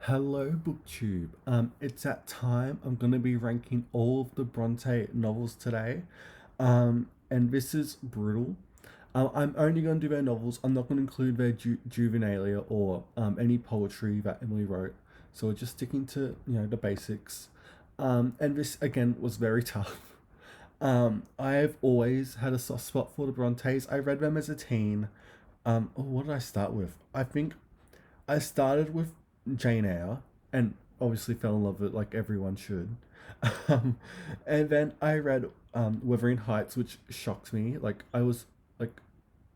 Hello, BookTube. It's that time. I'm gonna be ranking all of the Bronte novels today. And this is brutal. I'm only gonna do their novels. I'm not gonna include their juvenilia or any poetry that Emily wrote. So we're just sticking to the basics. And this again was very tough. I've always had a soft spot for the Brontes. I read them as a teen. What did I start with? I think I started with Jane Eyre and obviously fell in love with it like everyone should. Um, and then I read Wuthering Heights, which shocked me. Like I was like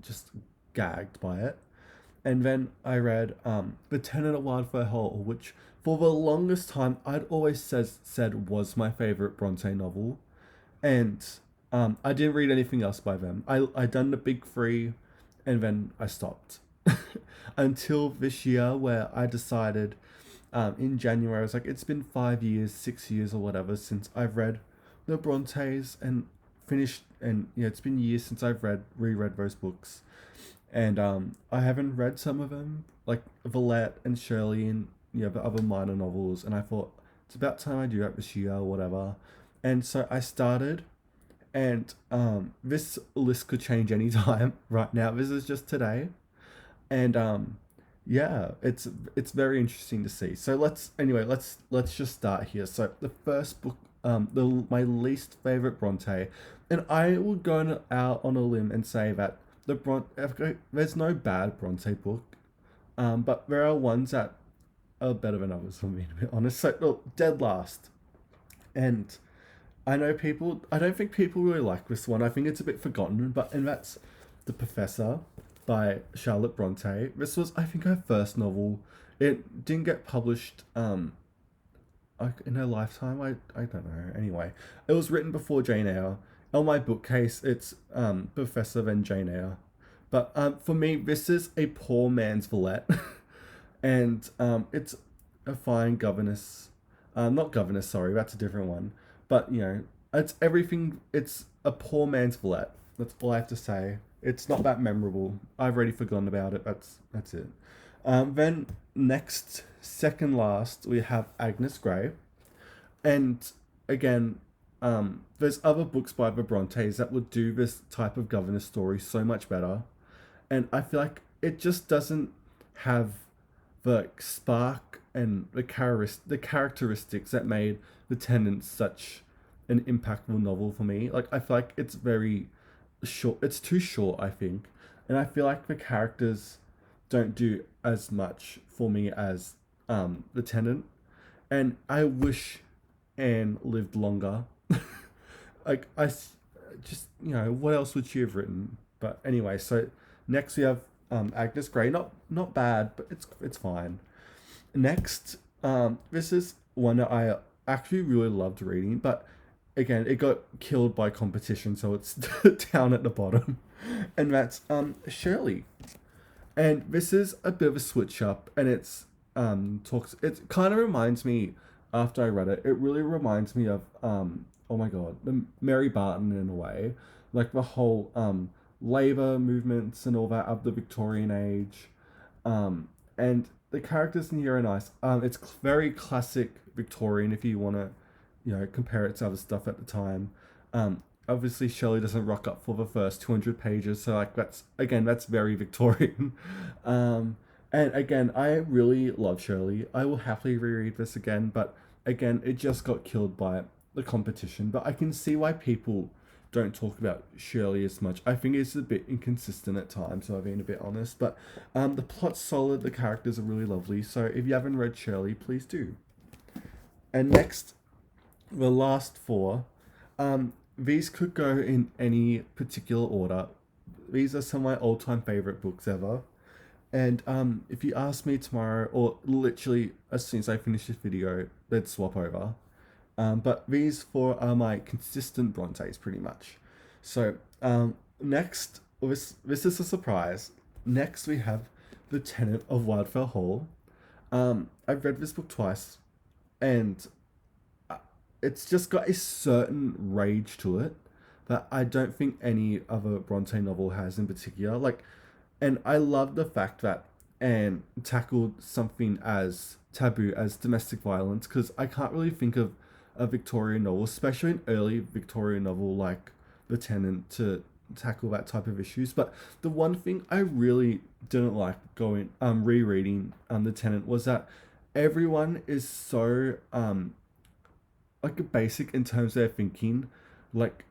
just gagged by it. And then I read The Tenant of Wildfire Hall, which for the longest time I'd always said was my favorite Bronte novel. And I didn't read anything else by them. I done the big three, and then I stopped until this year, where I decided in January. I was like, it's been 5 years, 6 years, or whatever since I've read the Brontes and finished, and it's been years since I've reread those books, and I haven't read some of them like Villette and Shirley and the other minor novels, and I thought it's about time I do that this year or whatever. And so I started, and this list could change anytime. Right now, this is just today, and yeah, it's very interesting to see. So let's just start here. So the first book, the my least favorite Bronte, and I will out on a limb and say that there's no bad Bronte book, but there are ones that are better than others, for me to be honest. So look, Dead Last, and I don't think people really like this one. I think it's a bit forgotten, and that's The Professor by Charlotte Bronte. This was, I think, her first novel. It didn't get published in her lifetime. I don't know. Anyway, it was written before Jane Eyre. On my bookcase, it's Professor then Jane Eyre. But for me, this is a poor man's Villette, and it's a fine governess. Not governess, sorry, that's a different one. But it's everything. It's a poor man's Villette. That's all I have to say. It's not that memorable. I've already forgotten about it. That's it. Then next, second last, we have Agnes Grey, and again, there's other books by the Brontes that would do this type of governess story so much better, and I feel like it just doesn't have the spark and the characteristics that made The Tenant such an impactful novel for me. Like I feel like it's very short. It's too short, I think, and I feel like the characters don't do as much for me as The Tenant, and I wish Anne lived longer. like just what else would she have written? But anyway, so next we have Agnes Grey. Not bad, but it's fine. Next, this is one that I actually really loved reading, but again, it got killed by competition, so it's down at the bottom. And that's Shirley. And this is a bit of a switch up, and it's talks. It kind of reminds me, after I read it, it really reminds me of oh my god, the Mary Barton in a way, like the whole labor movements and all that of the Victorian age, and the characters in here are nice. It's very classic Victorian if you want to, compare it to other stuff at the time. Obviously Shelley doesn't rock up for the first 200 pages, so like that's very Victorian. And again, I really love Shirley. I will happily reread this again, but again, it just got killed by the competition. But I can see why people don't talk about Shirley as much. I think it's a bit inconsistent at times, so I've been a bit honest. But the plot's solid, the characters are really lovely. So if you haven't read Shirley, please do. And next, the last four. These could go in any particular order. These are some of my all-time favorite books ever. And if you ask me tomorrow, or literally as soon as I finish this video, they'd swap over. But these four are my consistent Brontes, pretty much. So next, this is a surprise. Next, we have The Tenant of Wildfell Hall. I've read this book twice, and it's just got a certain rage to it that I don't think any other Bronte novel has in particular. Like, and I love the fact that and tackled something as taboo as domestic violence, because I can't really think of a Victorian novel, especially an early Victorian novel like The Tenant, to tackle that type of issues. But the one thing I really didn't like going rereading The Tenant was that everyone is so like basic in terms of their thinking. Like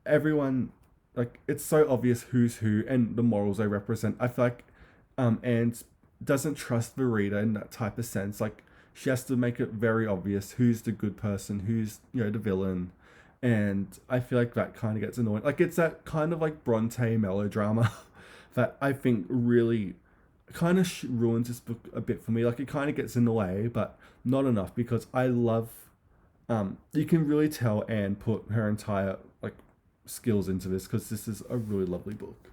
everyone, like it's so obvious who's who and the morals they represent. I feel like and doesn't trust the reader in that type of sense. Like she has to make it very obvious who's the good person, who's the villain, and I feel like that kind of gets annoying. Like it's that kind of like Bronte melodrama that I think really kind of ruins this book a bit for me. Like it kind of gets in the way, but not enough, because I love. You can really tell Anne put her entire like skills into this, because this is a really lovely book.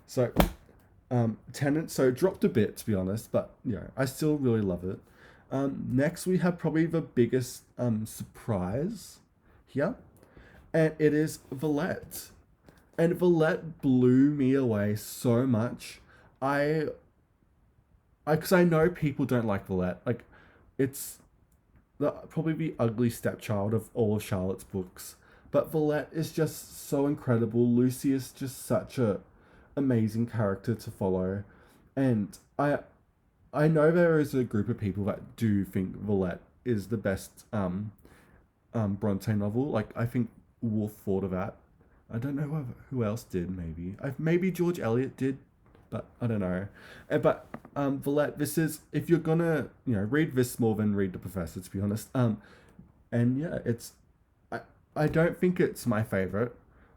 So Tenant, so it dropped a bit to be honest, but I still really love it. Next we have probably the biggest surprise here, and it is Villette. And Villette blew me away so much. I, because I know people don't like Villette. Like, it's probably the ugly stepchild of all of Charlotte's books. But Villette is just so incredible. Lucy is just such a amazing character to follow, and I know there is a group of people that do think Villette is the best Bronte novel. Like I think Wolf thought of that. I don't know who else did. Maybe George Eliot did, but I don't know. But Villette, this is, if you're gonna read this more than read The Professor, to be honest. And yeah, I I don't think it's my favorite.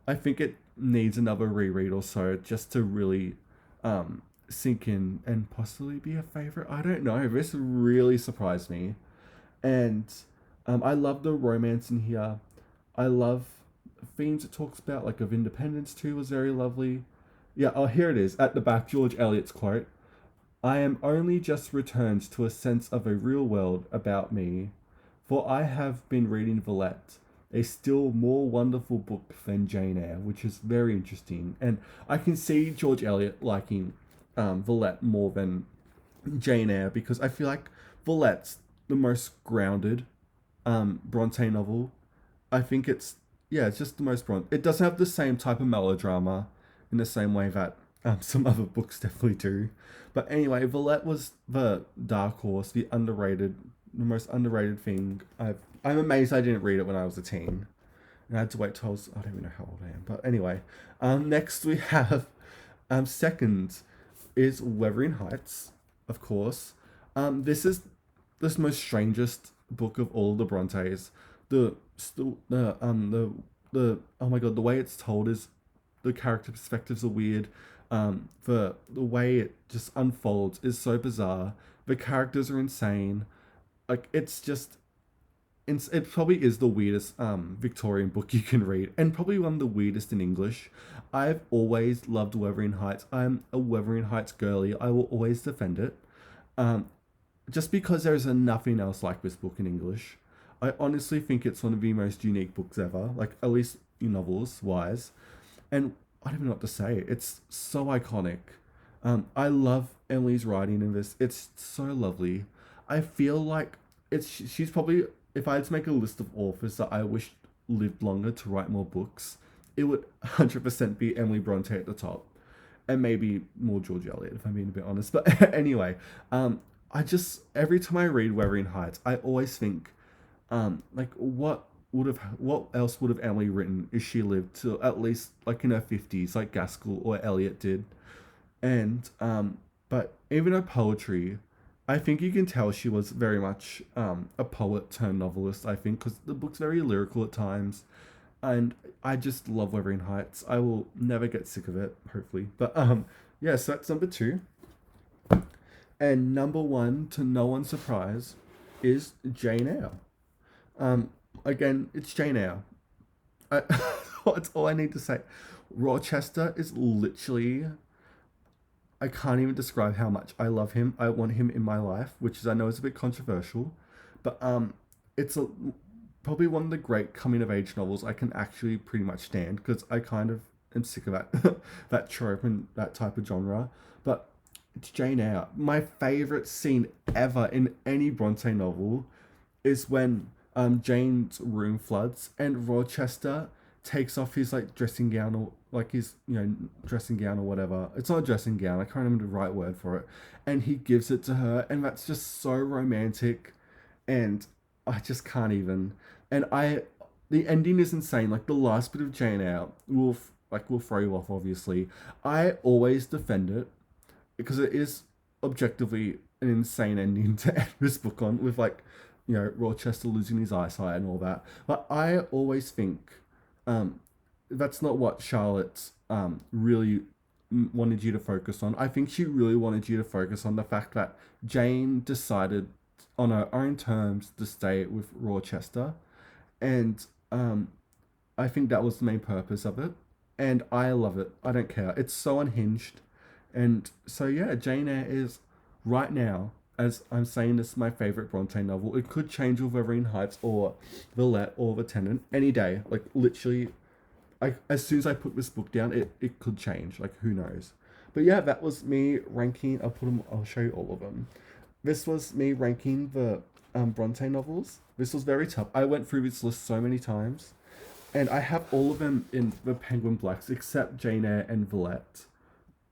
I think it needs another reread or so just to really sink in and possibly be a favorite. I don't know. This really surprised me, and I love the romance in here. I love themes it talks about, like of independence too, was very lovely. Yeah, oh, here it is at the back, George Eliot's quote: I am only just returned to a sense of a real world about me, for I have been reading Villette, a still more wonderful book than Jane Eyre, which is very interesting. And I can see George Eliot liking Villette more than Jane Eyre, because I feel like Villette's the most grounded Bronte novel. I think it's just the most Bronte. It doesn't have the same type of melodrama in the same way that some other books definitely do. But anyway, Villette was the dark horse, the most underrated thing. I'm amazed I didn't read it when I was a teen. And I had to wait till I don't even know how old I am. But anyway, next we have second is Wuthering Heights, of course. This is the most strangest book of all the Brontes. The oh my god, the way it's told is, the character perspectives are weird. The way it just unfolds is so bizarre. The characters are insane. Like it probably is the weirdest Victorian book you can read, and probably one of the weirdest in English. I've always loved Wuthering Heights. I'm a Wuthering Heights girly. I will always defend it. Um, just because there is nothing else like this book in English. I honestly think it's one of the most unique books ever, like at least in novels wise. And I don't even know what to say. It's so iconic. I love Emily's writing in this. It's so lovely. I feel like she's probably, if I had to make a list of authors that I wish lived longer to write more books, it would 100% be Emily Bronte at the top, and maybe more George Eliot if I'm being a bit honest. But anyway, I just, every time I read Wuthering Heights, I always think, like what else would have Emily written if she lived to at least like in her 50s, like Gaskell or Eliot did. And but even her poetry, I think you can tell she was very much a poet turned novelist, I think, because the book's very lyrical at times, and I just love Wuthering Heights. I will never get sick of it, hopefully. But yeah, so that's number two. And number one, to no one's surprise, is Jane Eyre. Um, Again, it's Jane Eyre. I, that's all I need to say. Rochester is literally, I can't even describe how much I love him. I want him in my life, which is, I know is a bit controversial, but it's probably one of the great coming of age novels I can actually pretty much stand, because I kind of am sick of that that trope and that type of genre. But it's Jane Eyre. My favorite scene ever in any Bronte novel is when Jane's room floods and Rochester takes off his like dressing gown or like his dressing gown or whatever. It's not a dressing gown. I can't remember the right word for it. And he gives it to her, and that's just so romantic, and I just can't even. And the ending is insane. Like the last bit of Jane Eyre will throw you off. Obviously, I always defend it because it is objectively an insane ending to end this book on with like Rochester losing his eyesight and all that. But I always think um, that's not what Charlotte really wanted you to focus on. I think she really wanted you to focus on the fact that Jane decided on her own terms to stay with Rochester, and I think that was the main purpose of it. And I love it. I don't care. It's so unhinged. And so yeah, Jane Eyre is right now, as I'm saying, this is my favorite Bronte novel. It could change with Wuthering Heights or Villette or The Tenant any day. Like literally, as soon as I put this book down, it could change. Like who knows? But yeah, that was me ranking. I'll put them. I'll show you all of them. This was me ranking the Bronte novels. This was very tough. I went through this list so many times, and I have all of them in the Penguin Blacks except Jane Eyre and Villette.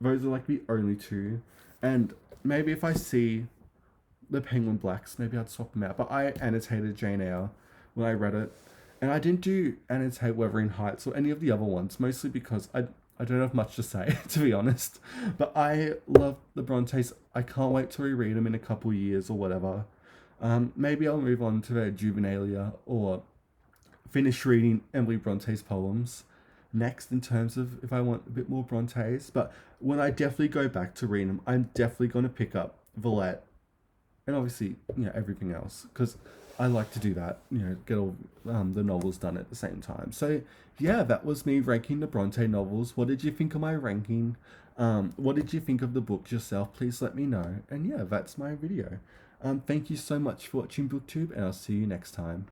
Those are like the only two. And maybe if I see the Penguin Blacks, maybe I'd swap them out. But I annotated Jane Eyre when I read it. And I didn't do annotate Wuthering Heights or any of the other ones, mostly because I don't have much to say, to be honest. But I love the Brontes. I can't wait to reread them in a couple years or whatever. Maybe I'll move on to their Juvenilia or finish reading Emily Bronte's poems next in terms of if I want a bit more Brontes. But when I definitely go back to read them, I'm definitely going to pick up Villette and obviously everything else because I like to do that. Get all the novels done at the same time. So yeah, that was me ranking the Bronte novels. What did you think of my ranking? What did you think of the books yourself? Please let me know. And yeah, that's my video. Thank you so much for watching BookTube, and I'll see you next time.